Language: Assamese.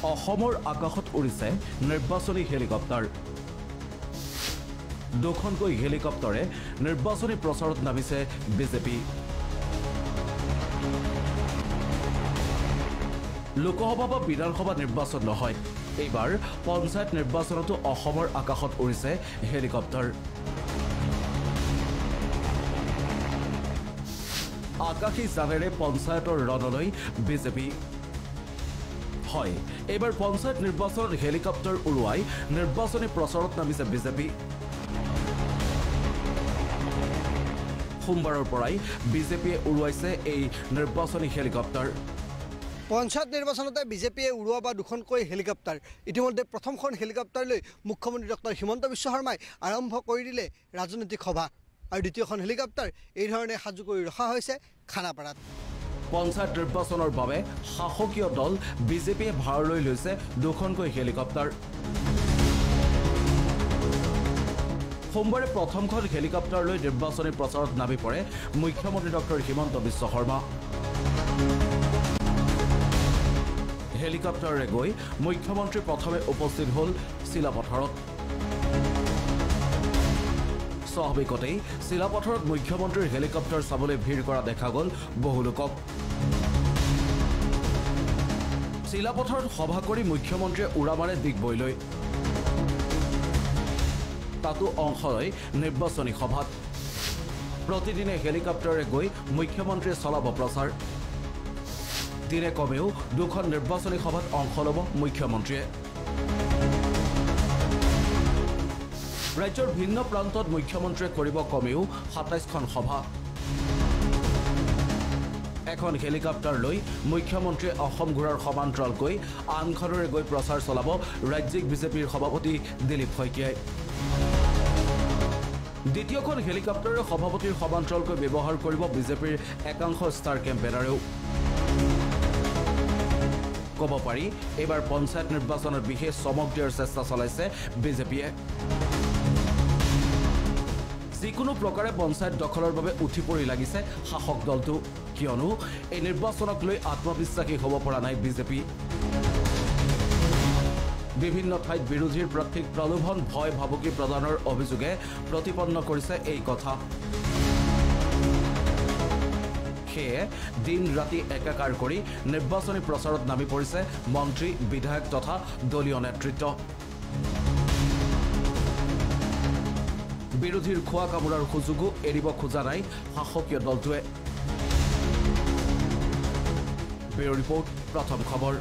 অসমৰ আকাশত উৰিছে নিৰ্বাচনী হেলিকপ্টাৰ। দুখনকৈ হেলিকপ্টাৰে নিৰ্বাচনী প্ৰচাৰত নামিছে বিজেপি। লোকসভা বা বিধানসভা নিৰ্বাচন নহয়, এইবাৰ পঞ্চায়ত নিৰ্বাচনতো অসমৰ আকাশত উৰিছে হেলিকপ্টাৰ। আকাশী জানেৰে পঞ্চায়তৰ ৰণলৈ বিজেপি। হয়, এইবাৰ পঞ্চায়ত নিৰ্বাচনত হেলিকপ্টাৰ উৰুৱাই নিৰ্বাচনী প্ৰচাৰত নামিছে বিজেপি। সোমবাৰৰ পৰাই বিজেপিয়ে উৰুৱাইছে এই নিৰ্বাচনী হেলিকপ্টাৰ। পঞ্চায়ত নিৰ্বাচনতে বিজেপিয়ে উৰুওৱা দুখনকৈ হেলিকপ্টাৰ। ইতিমধ্যে প্ৰথমখন হেলিকপ্টাৰ লৈ মুখ্যমন্ত্ৰী ডক্টৰ হিমন্ত বিশ্ব শৰ্মাই আৰম্ভ কৰি দিলে ৰাজনৈতিক সভা, আৰু দ্বিতীয়খন হেলিকপ্টাৰ এই ধৰণে সাজু কৰি ৰখা হৈছে খানাপাৰাত। পঞ্চায়ত নিৰ্বাচনৰ বাবে শাসকীয় দল বিজেপিয়ে ভাড়ালৈ লৈছে দুখনকৈ হেলিকপ্টাৰ। সোমবাৰে প্ৰথমখন হেলিকপ্টাৰ লৈ নিৰ্বাচনী প্ৰচাৰত নামি পৰে মুখ্যমন্ত্ৰী ডক্টৰ হিমন্ত বিশ্ব শৰ্মা। হেলিকপ্টাৰেৰে গৈ মুখ্যমন্ত্ৰী প্ৰথমে উপস্থিত হ'ল চিলাপথাৰত। স্বাভাৱিকতেই চিলাপথাৰত মুখ্যমন্ত্ৰীৰ হেলিকপ্টাৰ চাবলৈ ভিৰ কৰা দেখা গ'ল বহু লোকক। চিলাপথাৰত সভা কৰি মুখ্যমন্ত্ৰীয়ে উৰা মাৰে ডিগবৈলৈ। তাতো অংশ লয় নিৰ্বাচনী সভাত। প্ৰতিদিনে হেলিকপ্টাৰেৰে গৈ মুখ্যমন্ত্ৰীয়ে চলাব প্ৰচাৰ। দিনে কমেও দুখন নিৰ্বাচনী সভাত অংশ ল'ব মুখ্যমন্ত্ৰীয়ে। ৰাজ্যৰ ভিন্ন প্ৰান্তত মুখ্যমন্ত্ৰীয়ে কৰিব কমেও ২৭খন সভা। এখন হেলিকপ্টাৰ লৈ মুখ্যমন্ত্ৰীয়ে অসম ঘূৰাৰ সমান্তৰালকৈ আনখনেৰে গৈ প্ৰচাৰ চলাব ৰাজ্যিক বিজেপিৰ সভাপতি দিলীপ শইকীয়াই। দ্বিতীয়খন হেলিকপ্টাৰে সভাপতিৰ সমান্তৰালকৈ ব্যৱহাৰ কৰিব বিজেপিৰ একাংশ ষ্টাৰ কেম্পেইনাৰেও। ক'ব পাৰি, এইবাৰ পঞ্চায়ত নিৰ্বাচনত বিশেষ চমক দিয়াৰ চেষ্টা চলাইছে বিজেপিয়ে। যিকোনো প্ৰকাৰে পঞ্চায়ত দখলৰ বাবে উঠি পৰি লাগিছে শাসক দলটো, কিয়নো এই নিৰ্বাচনক লৈ আত্মবিশ্বাসী হ'ব পৰা নাই বিজেপি। বিভিন্ন ঠাইত বিৰোধীৰ প্ৰাৰ্থীক প্ৰলোভন ভয় ভাবুকি প্ৰদানৰ অভিযোগে প্ৰতিপন্ন কৰিছে এই কথা। সেয়ে দিন ৰাতি একাকাৰ কৰি নিৰ্বাচনী প্ৰচাৰত নামি পৰিছে মন্ত্ৰী বিধায়ক তথা দলীয় নেতৃত্ব। বিৰোধীৰ খোৱা কামোৰাৰ সুযোগো এৰিব খোজা নাই শাসকীয় দলটোৱে। ব্যুৰ ৰিপৰ্ট, প্ৰথম খবৰ।